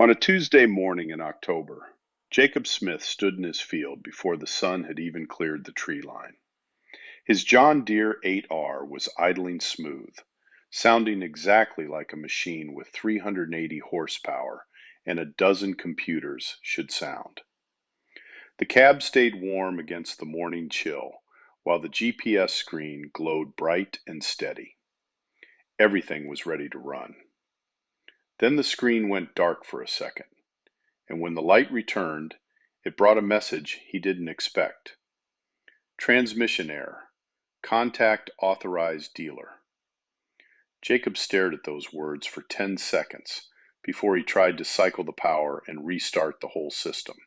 On a Tuesday morning in October, Jacob Smith stood in his field before the sun had even cleared the tree line. His John Deere 8R was idling smooth, sounding exactly like a machine with 380 horsepower and a dozen computers should sound. The cab stayed warm against the morning chill, while the GPS screen glowed bright and steady. Everything was ready to run. Then the screen went dark for a second, and when the light returned, it brought a message he didn't expect. Transmission error. Contact authorized dealer. Jacob stared at those words for 10 seconds before he tried to cycle the power and restart the whole system.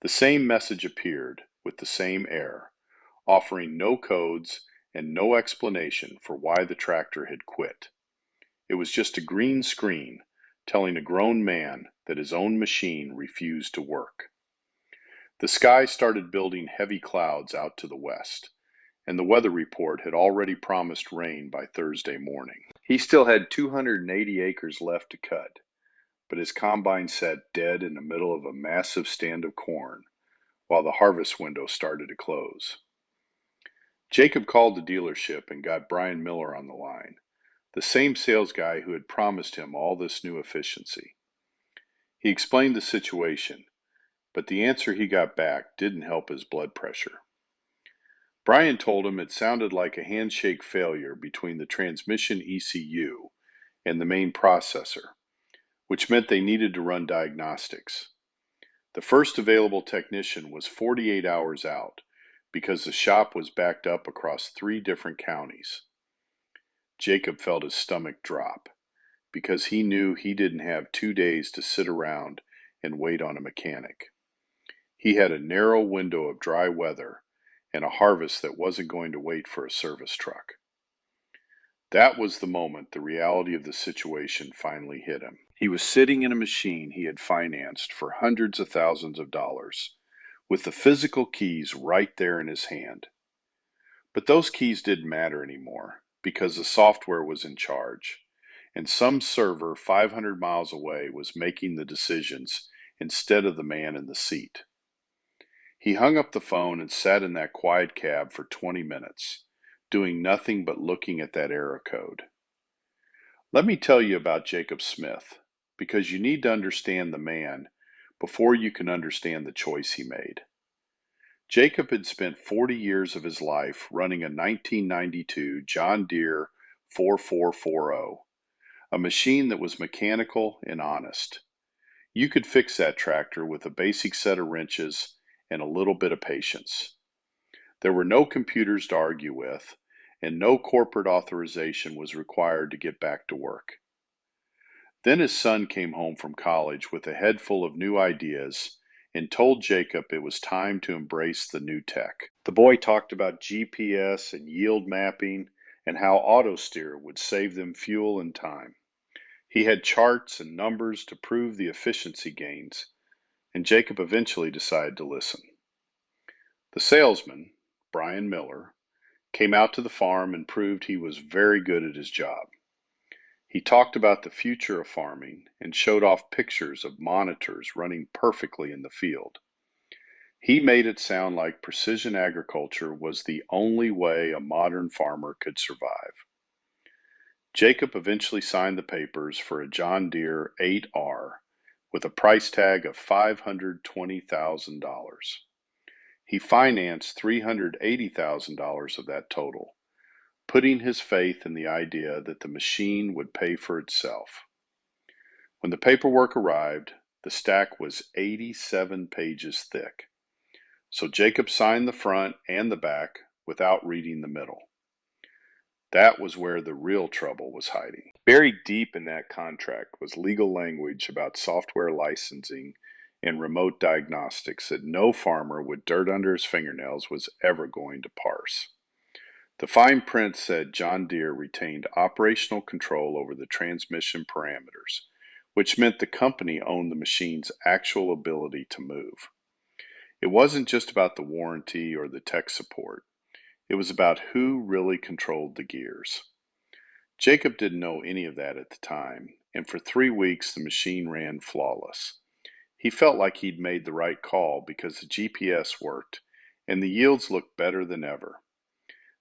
The same message appeared with the same error, offering no codes and no explanation for why the tractor had quit. It was just a green screen telling a grown man that his own machine refused to work. The sky started building heavy clouds out to the west, and the weather report had already promised rain by Thursday morning. He still had 280 acres left to cut, but his combine sat dead in the middle of a massive stand of corn while the harvest window started to close. Jacob called the dealership and got Brian Miller on the line, the same sales guy who had promised him all this new efficiency. He explained the situation, but the answer he got back didn't help his blood pressure. Brian told him it sounded like a handshake failure between the transmission ECU and the main processor, which meant they needed to run diagnostics. The first available technician was 48 hours out because the shop was backed up across 3 different counties. Jacob felt his stomach drop because he knew he didn't have 2 days to sit around and wait on a mechanic. He had a narrow window of dry weather and a harvest that wasn't going to wait for a service truck. That was the moment the reality of the situation finally hit him. He was sitting in a machine he had financed for hundreds of thousands of dollars, with the physical keys right there in his hand. But those keys didn't matter anymore because the software was in charge, and some server 500 miles away was making the decisions instead of the man in the seat. He hung up the phone and sat in that quiet cab for 20 minutes, doing nothing but looking at that error code. Let me tell you about Jacob Smith, because you need to understand the man before you can understand the choice he made. Jacob had spent 40 years of his life running a 1992 John Deere 4440, a machine that was mechanical and honest. You could fix that tractor with a basic set of wrenches and a little bit of patience. There were no computers to argue with, and no corporate authorization was required to get back to work. Then his son came home from college with a head full of new ideas and told Jacob it was time to embrace the new tech. The boy talked about GPS and yield mapping and how auto steer would save them fuel and time. He had charts and numbers to prove the efficiency gains, and Jacob eventually decided to listen. The salesman, Brian Miller, came out to the farm and proved he was very good at his job. He talked about the future of farming and showed off pictures of monitors running perfectly in the field. He made it sound like precision agriculture was the only way a modern farmer could survive. Jacob eventually signed the papers for a John Deere 8R with a price tag of $520,000. He financed $380,000 of that total, putting his faith in the idea that the machine would pay for itself. When the paperwork arrived, the stack was 87 pages thick. So Jacob signed the front and the back without reading the middle. That was where the real trouble was hiding. Buried deep in that contract was legal language about software licensing and remote diagnostics that no farmer with dirt under his fingernails was ever going to parse. The fine print said John Deere retained operational control over the transmission parameters, which meant the company owned the machine's actual ability to move. It wasn't just about the warranty or the tech support. It was about who really controlled the gears. Jacob didn't know any of that at the time, and for 3 weeks the machine ran flawless. He felt like he'd made the right call because the GPS worked and the yields looked better than ever.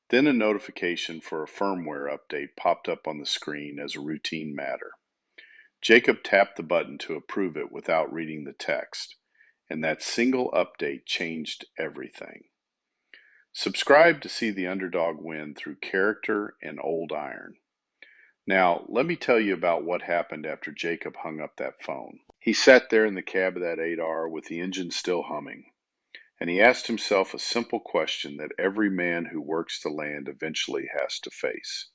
Then a notification for a firmware update popped up on the screen as a routine matter. Jacob tapped the button to approve it without reading the text, and that single update changed everything. Subscribe to see the underdog win through character and old iron. Now, let me tell you about what happened after Jacob hung up that phone. He sat there in the cab of that 8R with the engine still humming, and he asked himself a simple question that every man who works the land eventually has to face.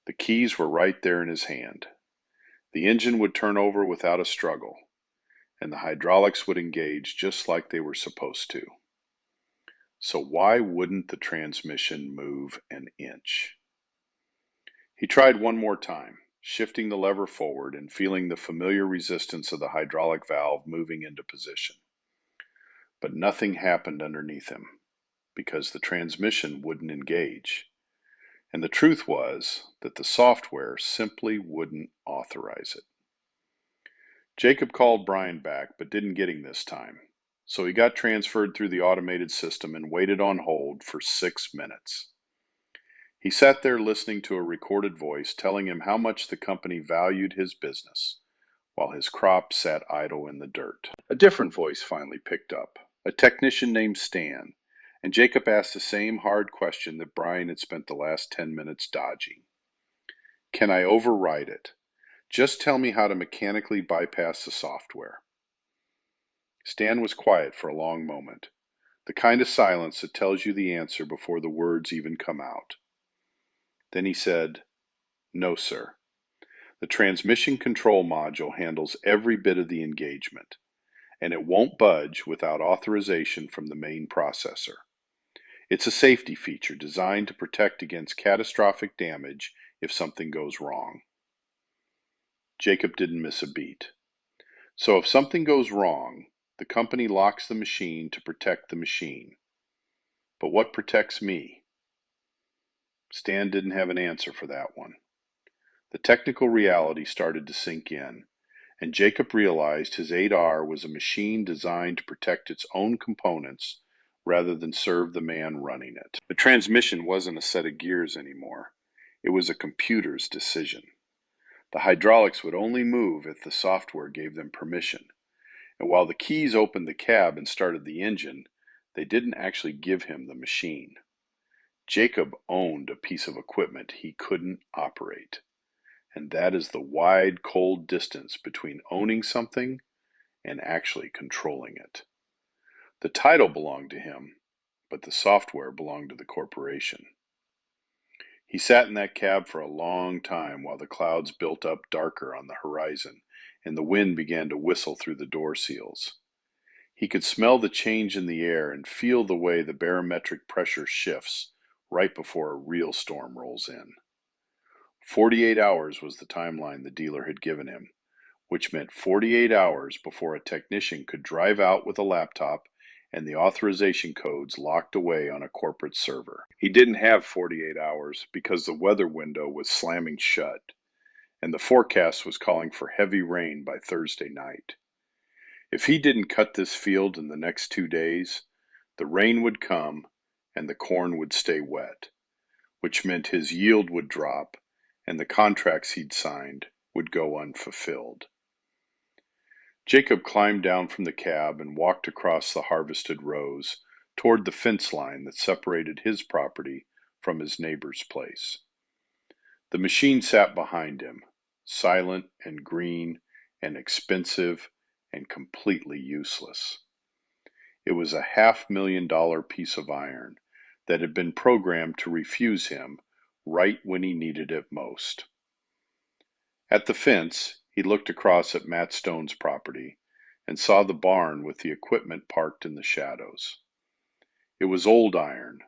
The keys were right there in his hand. The engine would turn over without a struggle, and the hydraulics would engage just like they were supposed to. So why wouldn't the transmission move an inch? He tried one more time, shifting the lever forward and feeling the familiar resistance of the hydraulic valve moving into position. But nothing happened underneath him, because the transmission wouldn't engage. And the truth was that the software simply wouldn't authorize it. Jacob called Brian back, but didn't get him this time. So he got transferred through the automated system and waited on hold for 6 minutes. He sat there listening to a recorded voice telling him how much the company valued his business, while his crop sat idle in the dirt. A different voice finally picked up, a technician named Stan, and Jacob asked the same hard question that Brian had spent the last 10 minutes dodging. Can I override it? Just tell me how to mechanically bypass the software. Stan was quiet for a long moment, the kind of silence that tells you the answer before the words even come out. Then he said, "No, sir. The transmission control module handles every bit of the engagement, and it won't budge without authorization from the main processor. It's a safety feature designed to protect against catastrophic damage if something goes wrong." Jacob didn't miss a beat. So if something goes wrong, the company locks the machine to protect the machine. But what protects me? Stan didn't have an answer for that one. The technical reality started to sink in, and Jacob realized his 8R was a machine designed to protect its own components rather than serve the man running it. The transmission wasn't a set of gears anymore. It was a computer's decision. The hydraulics would only move if the software gave them permission, and while the keys opened the cab and started the engine, they didn't actually give him the machine. Jacob owned a piece of equipment he couldn't operate. And that is the wide, cold distance between owning something and actually controlling it. The title belonged to him, but the software belonged to the corporation. He sat in that cab for a long time while the clouds built up darker on the horizon and the wind began to whistle through the door seals. He could smell the change in the air and feel the way the barometric pressure shifts right before a real storm rolls in. 48 hours was the timeline the dealer had given him, which meant 48 hours before a technician could drive out with a laptop and the authorization codes locked away on a corporate server. He didn't have 48 hours because the weather window was slamming shut, and the forecast was calling for heavy rain by Thursday night. If he didn't cut this field in the next 2 days, the rain would come and the corn would stay wet, which meant his yield would drop and the contracts he'd signed would go unfulfilled. Jacob climbed down from the cab and walked across the harvested rows toward the fence line that separated his property from his neighbor's place. The machine sat behind him, silent and green and expensive and completely useless. It was a $500,000 piece of iron that had been programmed to refuse him right when he needed it most. At the fence, he looked across at Matt Stone's property and saw the barn with the equipment parked in the shadows. It was old iron,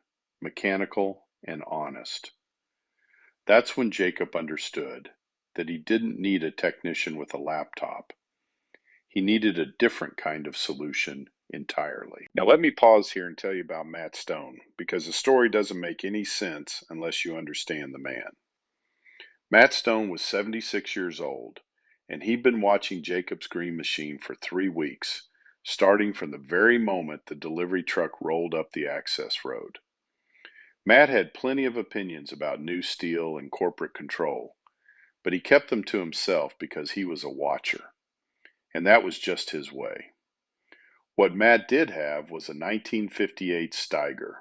mechanical and honest. That's when Jacob understood that he didn't need a technician with a laptop. He needed a different kind of solution entirely. Now let me pause here and tell you about Matt Stone, because the story doesn't make any sense unless you understand the man. Matt Stone was 76 years old, and he'd been watching Jacob's green machine for 3 weeks, starting from the very moment the delivery truck rolled up the access road. Matt had plenty of opinions about new steel and corporate control, but he kept them to himself because he was a watcher, and that was just his way. What Matt did have was a 1958 Steiger,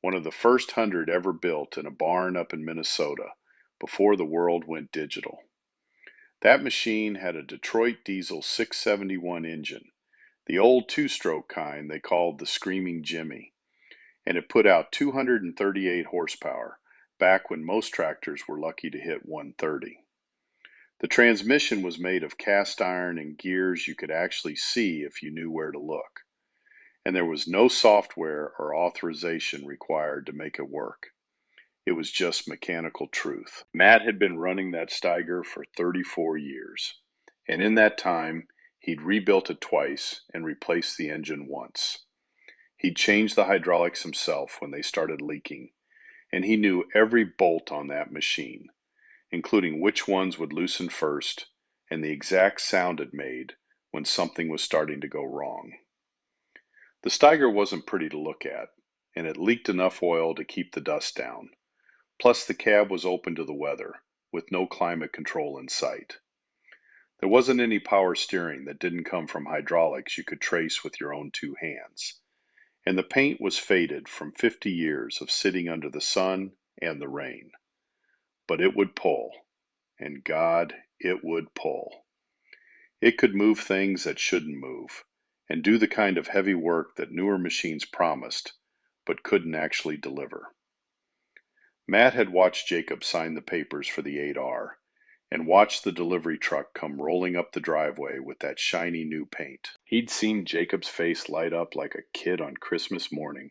one of the first 100 ever built in a barn up in Minnesota before the world went digital. That machine had a Detroit diesel 671 engine, the old two-stroke kind they called the Screaming Jimmy, and it put out 238 horsepower back when most tractors were lucky to hit 130. The transmission was made of cast iron and gears you could actually see if you knew where to look, and there was no software or authorization required to make it work. It was just mechanical truth. Matt had been running that Steiger for 34 years, and in that time, he'd rebuilt it twice and replaced the engine once. He'd changed the hydraulics himself when they started leaking, and he knew every bolt on that machine, including which ones would loosen first and the exact sound it made when something was starting to go wrong. The Steiger wasn't pretty to look at, and it leaked enough oil to keep the dust down. Plus, the cab was open to the weather, with no climate control in sight. There wasn't any power steering that didn't come from hydraulics you could trace with your own two hands, and the paint was faded from 50 years of sitting under the sun and the rain. But it would pull, and God, it would pull. It could move things that shouldn't move, and do the kind of heavy work that newer machines promised, but couldn't actually deliver. Matt had watched Jacob sign the papers for the 8R, and watched the delivery truck come rolling up the driveway with that shiny new paint. He'd seen Jacob's face light up like a kid on Christmas morning,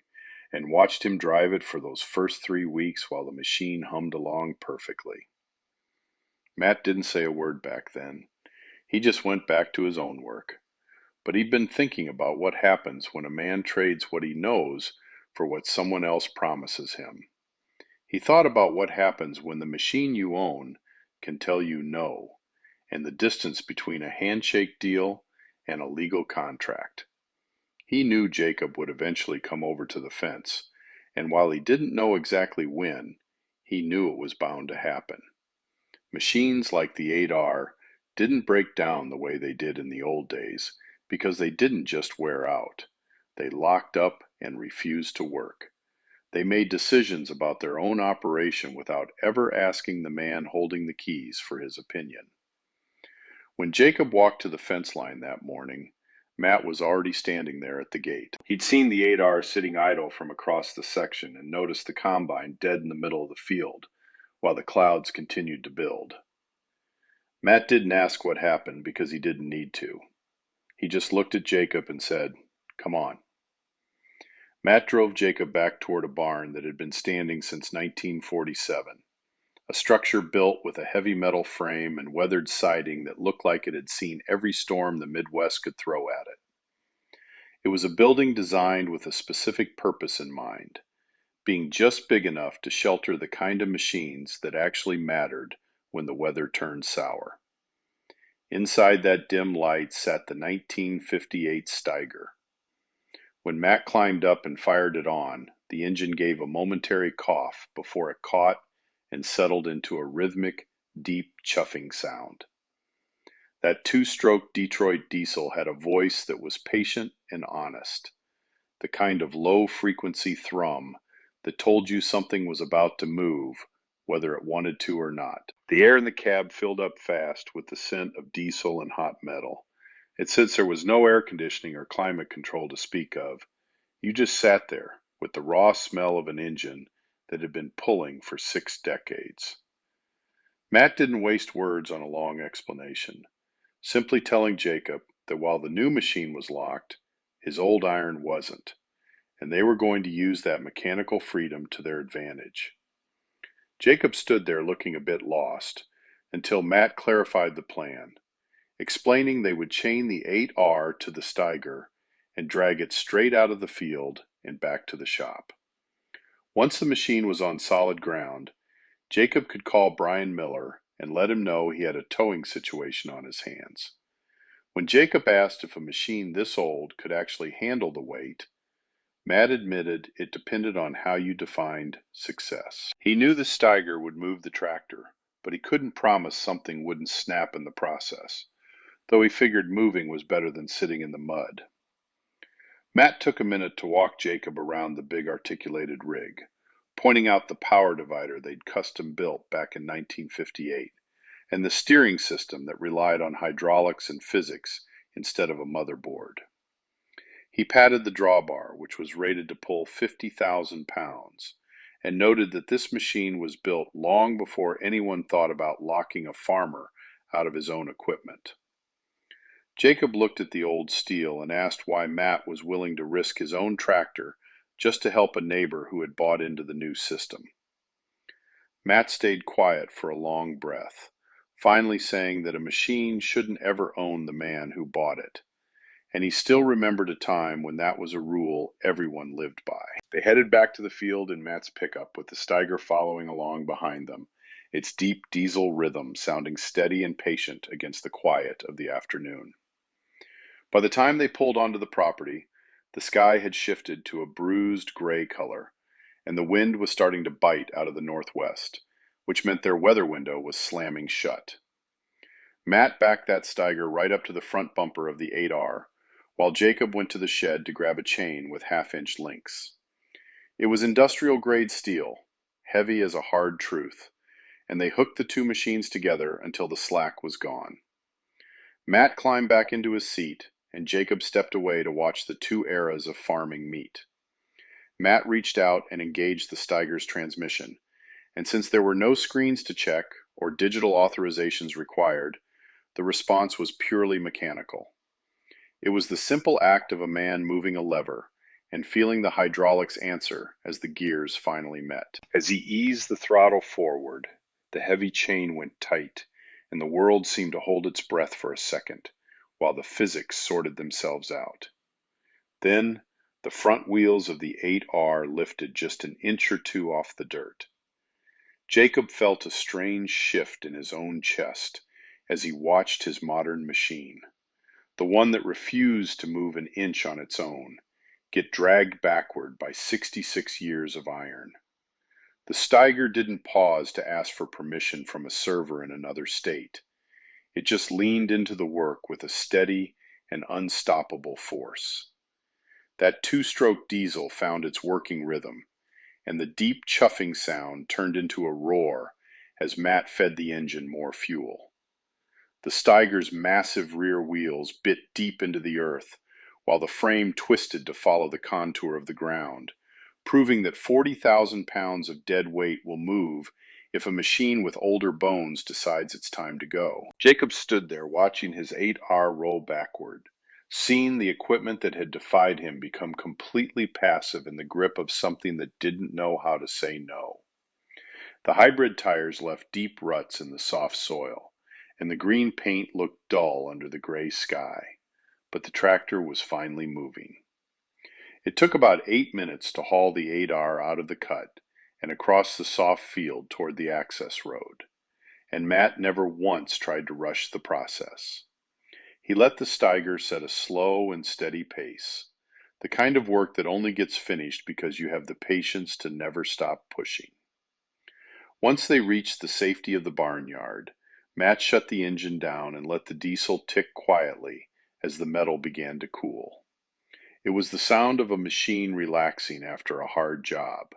and watched him drive it for those first 3 weeks while the machine hummed along perfectly. Matt didn't say a word back then. He just went back to his own work. But he'd been thinking about what happens when a man trades what he knows for what someone else promises him. He thought about what happens when the machine you own can tell you no, and the distance between a handshake deal and a legal contract. He knew Jacob would eventually come over to the fence, and while he didn't know exactly when, he knew it was bound to happen. Machines like the 8R didn't break down the way they did in the old days because they didn't just wear out. They locked up and refused to work. They made decisions about their own operation without ever asking the man holding the keys for his opinion. When Jacob walked to the fence line that morning, Matt was already standing there at the gate. He'd seen the 8R sitting idle from across the section and noticed the combine dead in the middle of the field while the clouds continued to build. Matt didn't ask what happened because he didn't need to. He just looked at Jacob and said, "Come on." Matt drove Jacob back toward a barn that had been standing since 1947, a structure built with a heavy metal frame and weathered siding that looked like it had seen every storm the Midwest could throw at it. It was a building designed with a specific purpose in mind, being just big enough to shelter the kind of machines that actually mattered when the weather turned sour. Inside that dim light sat the 1958 Steiger. When Matt climbed up and fired it on, the engine gave a momentary cough before it caught and settled into a rhythmic, deep chuffing sound. That two-stroke Detroit diesel had a voice that was patient and honest, the kind of low-frequency thrum that told you something was about to move, whether it wanted to or not. The air in the cab filled up fast with the scent of diesel and hot metal. And since there was no air conditioning or climate control to speak of, you just sat there with the raw smell of an engine that had been pulling for 6 decades. Matt didn't waste words on a long explanation, simply telling Jacob that while the new machine was locked, his old iron wasn't, and they were going to use that mechanical freedom to their advantage. Jacob stood there looking a bit lost until Matt clarified the plan, explaining they would chain the 8R to the Steiger and drag it straight out of the field and back to the shop. Once the machine was on solid ground, Jacob could call Brian Miller and let him know he had a towing situation on his hands. When Jacob asked if a machine this old could actually handle the weight, Matt admitted it depended on how you defined success. He knew the Steiger would move the tractor, but he couldn't promise something wouldn't snap in the process, though he figured moving was better than sitting in the mud. Matt took a minute to walk Jacob around the big articulated rig, pointing out the power divider they'd custom built back in 1958, and the steering system that relied on hydraulics and physics instead of a motherboard. He patted the drawbar, which was rated to pull 50,000 pounds, and noted that this machine was built long before anyone thought about locking a farmer out of his own equipment. Jacob looked at the old steel and asked why Matt was willing to risk his own tractor just to help a neighbor who had bought into the new system. Matt stayed quiet for a long breath, finally saying that a machine shouldn't ever own the man who bought it, and he still remembered a time when that was a rule everyone lived by. They headed back to the field in Matt's pickup with the Steiger following along behind them, its deep diesel rhythm sounding steady and patient against the quiet of the afternoon. By the time they pulled onto the property, the sky had shifted to a bruised gray color, and the wind was starting to bite out of the northwest, which meant their weather window was slamming shut. Matt backed that Steiger right up to the front bumper of the 8R, while Jacob went to the shed to grab a chain with half-inch links. It was industrial-grade steel, heavy as a hard truth, and they hooked the two machines together until the slack was gone. Matt climbed back into his seat, and Jacob stepped away to watch the two eras of farming meet. Matt reached out and engaged the Steiger's transmission, and since there were no screens to check or digital authorizations required, the response was purely mechanical. It was the simple act of a man moving a lever and feeling the hydraulics answer as the gears finally met. As he eased the throttle forward, the heavy chain went tight, and the world seemed to hold its breath for a second, while the physics sorted themselves out. Then, the front wheels of the 8R lifted just an inch or two off the dirt. Jacob felt a strange shift in his own chest as he watched his modern machine, the one that refused to move an inch on its own, get dragged backward by 66 years of iron. The Steiger didn't pause to ask for permission from a server in another state. It just leaned into the work with a steady and unstoppable force. That two-stroke diesel found its working rhythm, and the deep chuffing sound turned into a roar as Matt fed the engine more fuel. The Steiger's massive rear wheels bit deep into the earth, while the frame twisted to follow the contour of the ground, proving that 40,000 pounds of dead weight will move if a machine with older bones decides it's time to go. Jacob stood there watching his 8R roll backward, seeing the equipment that had defied him become completely passive in the grip of something that didn't know how to say no. The hybrid tires left deep ruts in the soft soil, and the green paint looked dull under the gray sky, but the tractor was finally moving. It took about 8 minutes to haul the 8R out of the cut and across the soft field toward the access road, and Matt never once tried to rush the process. He let the Steiger set a slow and steady pace, the kind of work that only gets finished because you have the patience to never stop pushing. Once they reached the safety of the barnyard, Matt shut the engine down and let the diesel tick quietly as the metal began to cool. It was the sound of a machine relaxing after a hard job,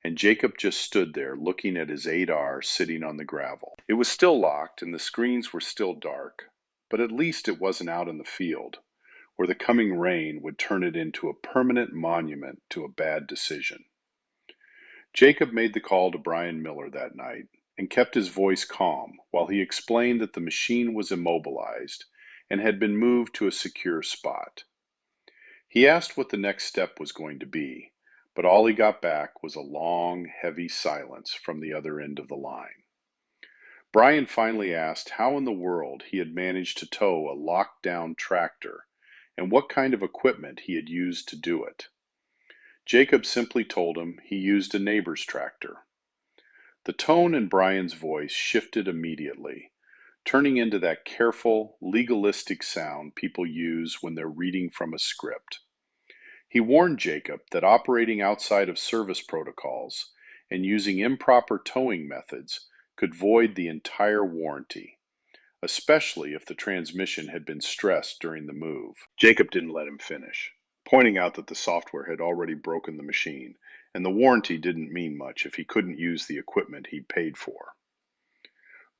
and Jacob just stood there looking at his 8R sitting on the gravel. It was still locked and the screens were still dark, but at least it wasn't out in the field, where the coming rain would turn it into a permanent monument to a bad decision. Jacob made the call to Brian Miller that night and kept his voice calm while he explained that the machine was immobilized and had been moved to a secure spot. He asked what the next step was going to be, but all he got back was a long, heavy silence from the other end of the line. Brian finally asked how in the world he had managed to tow a locked-down tractor and what kind of equipment he had used to do it. Jacob simply told him he used a neighbor's tractor. The tone in Brian's voice shifted immediately, turning into that careful, legalistic sound people use when they're reading from a script. He warned Jacob that operating outside of service protocols and using improper towing methods could void the entire warranty, especially if the transmission had been stressed during the move. Jacob didn't let him finish, pointing out that the software had already broken the machine, and the warranty didn't mean much if he couldn't use the equipment he'd paid for.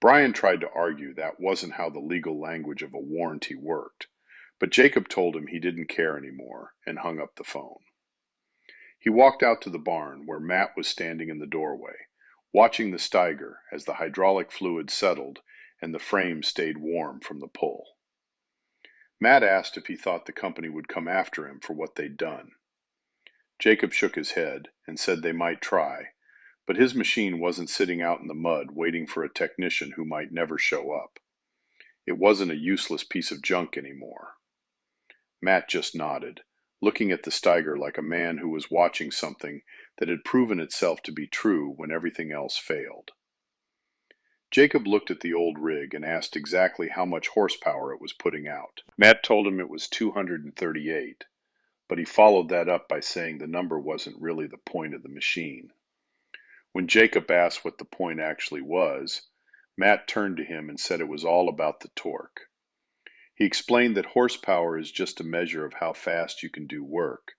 Brian tried to argue that wasn't how the legal language of a warranty worked, but Jacob told him he didn't care anymore and hung up the phone. He walked out to the barn where Matt was standing in the doorway, watching the Steiger as the hydraulic fluid settled and the frame stayed warm from the pull. Matt asked if he thought the company would come after him for what they'd done. Jacob shook his head and said they might try, but his machine wasn't sitting out in the mud waiting for a technician who might never show up. It wasn't a useless piece of junk anymore. Matt just nodded, looking at the Steiger like a man who was watching something that had proven itself to be true when everything else failed. Jacob looked at the old rig and asked exactly how much horsepower it was putting out. Matt told him it was 238, but he followed that up by saying the number wasn't really the point of the machine. When Jacob asked what the point actually was, Matt turned to him and said it was all about the torque. He explained that horsepower is just a measure of how fast you can do work,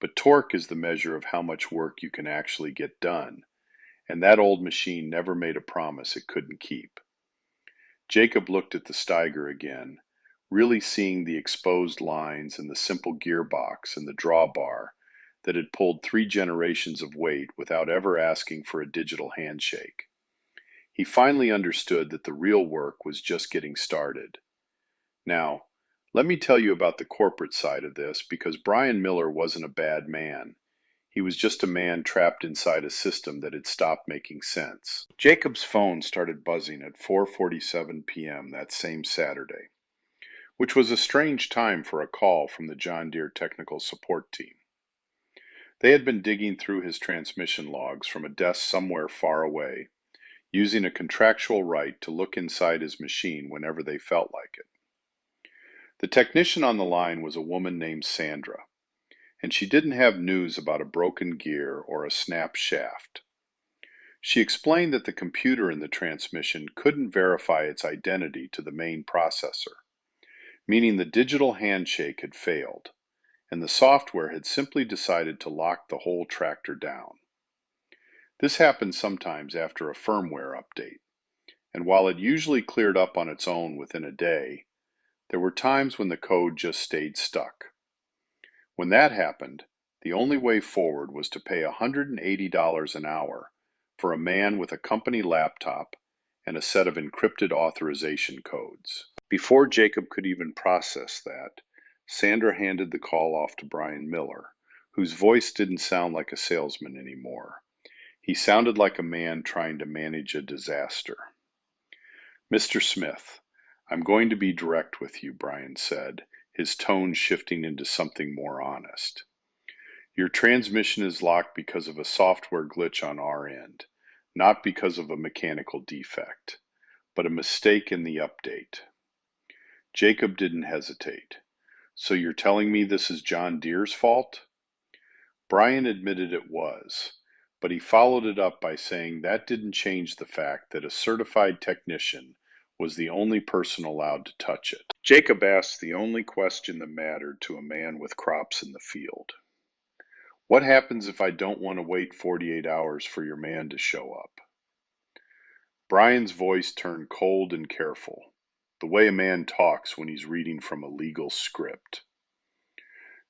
but torque is the measure of how much work you can actually get done, and that old machine never made a promise it couldn't keep. Jacob looked at the Steiger again, really seeing the exposed lines and the simple gearbox and the drawbar that had pulled 3 generations of weight without ever asking for a digital handshake. He finally understood that the real work was just getting started. Now, let me tell you about the corporate side of this, because Brian Miller wasn't a bad man. He was just a man trapped inside a system that had stopped making sense. Jacob's phone started buzzing at 4:47 p.m. that same Saturday, which was a strange time for a call from the John Deere technical support team. They had been digging through his transmission logs from a desk somewhere far away, using a contractual right to look inside his machine whenever they felt like it. The technician on the line was a woman named Sandra, and she didn't have news about a broken gear or a snapped shaft. She explained that the computer in the transmission couldn't verify its identity to the main processor, meaning the digital handshake had failed, and the software had simply decided to lock the whole tractor down. This happened sometimes after a firmware update, and while it usually cleared up on its own within a day, there were times when the code just stayed stuck. When that happened, the only way forward was to pay $180 an hour for a man with a company laptop and a set of encrypted authorization codes. Before Jacob could even process that, Sandra handed the call off to Brian Miller, whose voice didn't sound like a salesman anymore. He sounded like a man trying to manage a disaster. "Mr. Smith, I'm going to be direct with you," Brian said, his tone shifting into something more honest. "Your transmission is locked because of a software glitch on our end, not because of a mechanical defect, but a mistake in the update." Jacob didn't hesitate. "So you're telling me this is John Deere's fault?" Brian admitted it was, but he followed it up by saying that didn't change the fact that a certified technician was the only person allowed to touch it. Jacob asked the only question that mattered to a man with crops in the field. "What happens if I don't want to wait 48 hours for your man to show up?" Brian's voice turned cold and careful, the way a man talks when he's reading from a legal script.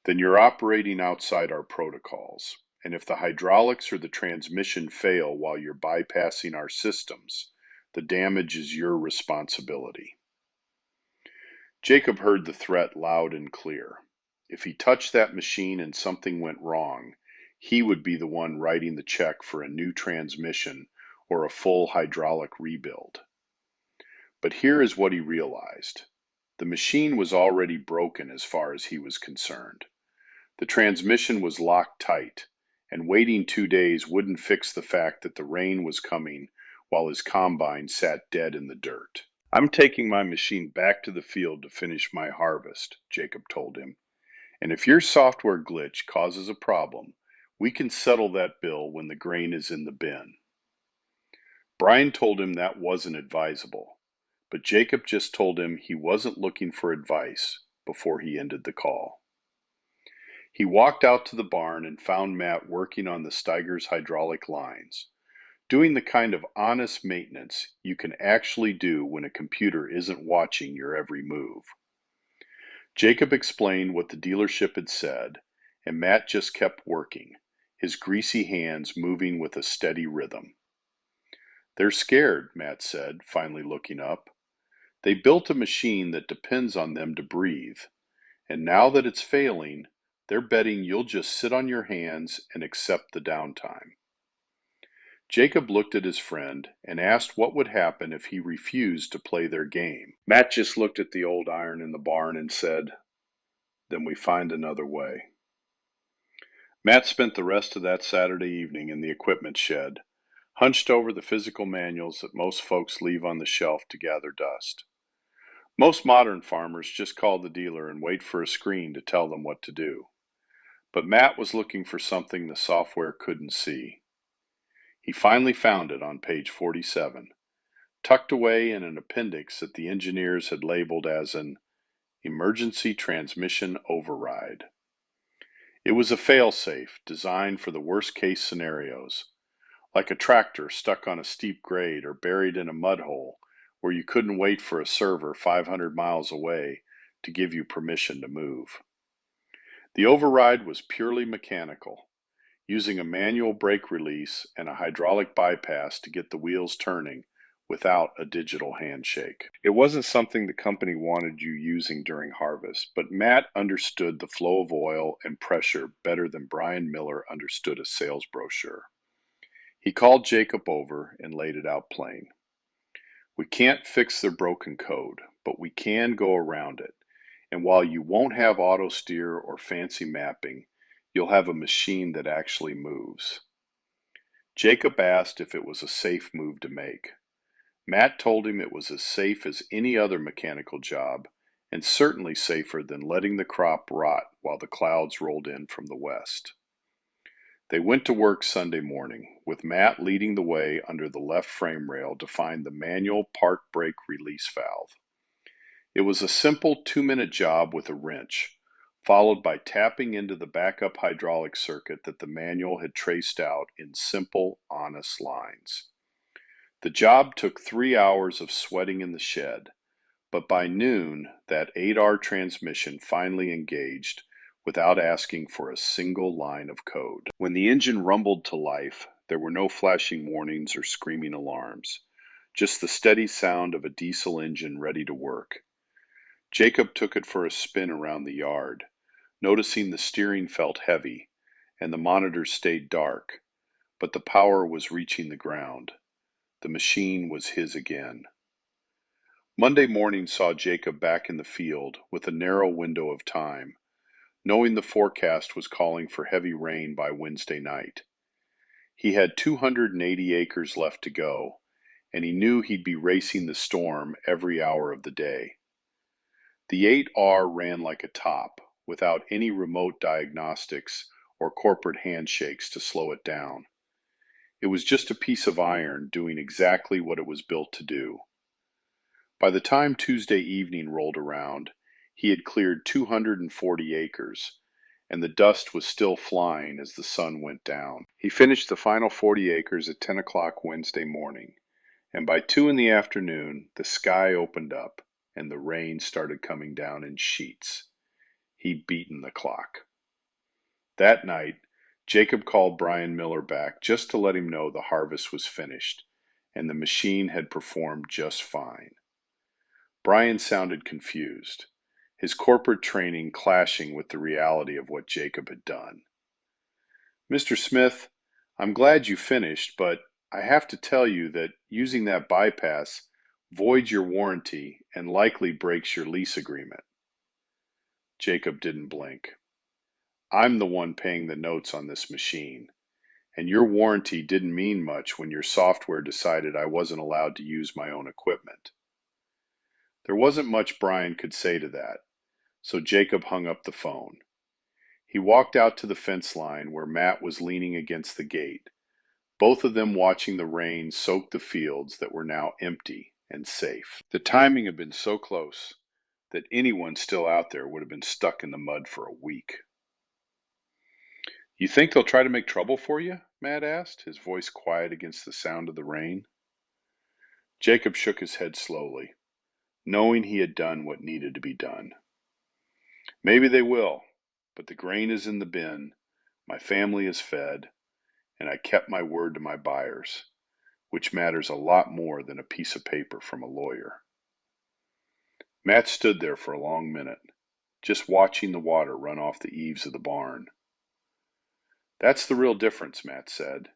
"Then you're operating outside our protocols, and if the hydraulics or the transmission fail while you're bypassing our systems, the damage is your responsibility." Jacob heard the threat loud and clear. If he touched that machine and something went wrong, he would be the one writing the check for a new transmission or a full hydraulic rebuild. But here is what he realized. The machine was already broken as far as he was concerned. The transmission was locked tight, and waiting 2 days wouldn't fix the fact that the rain was coming while his combine sat dead in the dirt. "I'm taking my machine back to the field to finish my harvest," Jacob told him, "and if your software glitch causes a problem, we can settle that bill when the grain is in the bin." Brian told him that wasn't advisable, but Jacob just told him he wasn't looking for advice before he ended the call. He walked out to the barn and found Matt working on the Steiger's hydraulic lines, doing the kind of honest maintenance you can actually do when a computer isn't watching your every move. Jacob explained what the dealership had said, and Matt just kept working, his greasy hands moving with a steady rhythm. "They're scared," Matt said, finally looking up. "They built a machine that depends on them to breathe, and now that it's failing, they're betting you'll just sit on your hands and accept the downtime." Jacob looked at his friend and asked what would happen if he refused to play their game. Matt just looked at the old iron in the barn and said, "Then we find another way." Matt spent the rest of that Saturday evening in the equipment shed, hunched over the physical manuals that most folks leave on the shelf to gather dust. Most modern farmers just call the dealer and wait for a screen to tell them what to do. But Matt was looking for something the software couldn't see. He finally found it on page 47, tucked away in an appendix that the engineers had labeled as an emergency transmission override. It was a fail-safe designed for the worst-case scenarios, like a tractor stuck on a steep grade or buried in a mud hole where you couldn't wait for a server 500 miles away to give you permission to move. The override was purely mechanical, using a manual brake release and a hydraulic bypass to get the wheels turning without a digital handshake. It wasn't something the company wanted you using during harvest, but Matt understood the flow of oil and pressure better than Brian Miller understood a sales brochure. He called Jacob over and laid it out plain. "We can't fix their broken code, but we can go around it. And while you won't have auto steer or fancy mapping, you'll have a machine that actually moves." Jacob asked if it was a safe move to make. Matt told him it was as safe as any other mechanical job, and certainly safer than letting the crop rot while the clouds rolled in from the west. They went to work Sunday morning, with Matt leading the way under the left frame rail to find the manual park brake release valve. It was a simple 2-minute job with a wrench, followed by tapping into the backup hydraulic circuit that the manual had traced out in simple, honest lines. The job took 3 hours of sweating in the shed, but by noon that 8R transmission finally engaged without asking for a single line of code. When the engine rumbled to life, there were no flashing warnings or screaming alarms, just the steady sound of a diesel engine ready to work. Jacob took it for a spin around the yard, noticing the steering felt heavy and the monitors stayed dark, but the power was reaching the ground. The machine was his again. Monday morning saw Jacob back in the field with a narrow window of time, knowing the forecast was calling for heavy rain by Wednesday night. He had 280 acres left to go, and he knew he'd be racing the storm every hour of the day. The 8R ran like a top, without any remote diagnostics or corporate handshakes to slow it down. It was just a piece of iron doing exactly what it was built to do. By the time Tuesday evening rolled around, he had cleared 240 acres, and the dust was still flying as the sun went down. He finished the final 40 acres at 10 o'clock Wednesday morning, and by 2 in the afternoon, the sky opened up and the rain started coming down in sheets. He'd beaten the clock. That night, Jacob called Brian Miller back just to let him know the harvest was finished and the machine had performed just fine. Brian sounded confused, his corporate training clashing with the reality of what Jacob had done. "Mr. Smith, I'm glad you finished, but I have to tell you that using that bypass voids your warranty and likely breaks your lease agreement." Jacob didn't blink. "I'm the one paying the notes on this machine, And your warranty didn't mean much when your software decided I wasn't allowed to use my own equipment. There wasn't much Brian could say to that, so Jacob hung up the phone. He walked out to the fence line where Matt was leaning against the gate, both of them watching the rain soak the fields that were now empty and safe. The timing had been so close that anyone still out there would have been stuck in the mud for a week. "You think they'll try to make trouble for you?" Matt asked, his voice quiet against the sound of the rain. Jacob shook his head slowly, knowing he had done what needed to be done. "Maybe they will, but the grain is in the bin, my family is fed, and I kept my word to my buyers, which matters a lot more than a piece of paper from a lawyer." Matt stood there for a long minute, just watching the water run off the eaves of the barn. "That's the real difference," Matt said.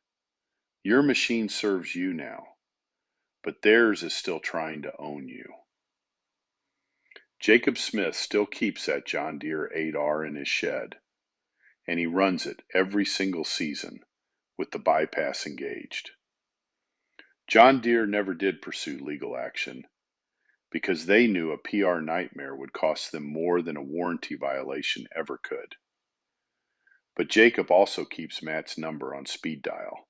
"Your machine serves you now, but theirs is still trying to own you." Jacob Smith still keeps that John Deere 8R in his shed, and he runs it every single season with the bypass engaged. John Deere never did pursue legal action because they knew a PR nightmare would cost them more than a warranty violation ever could. But Jacob also keeps Matt's number on speed dial,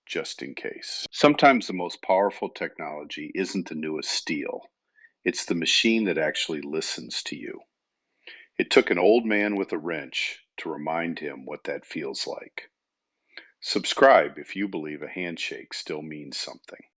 just in case. Sometimes the most powerful technology isn't the newest steel. It's the machine that actually listens to you. It took an old man with a wrench to remind him what that feels like. Subscribe if you believe a handshake still means something.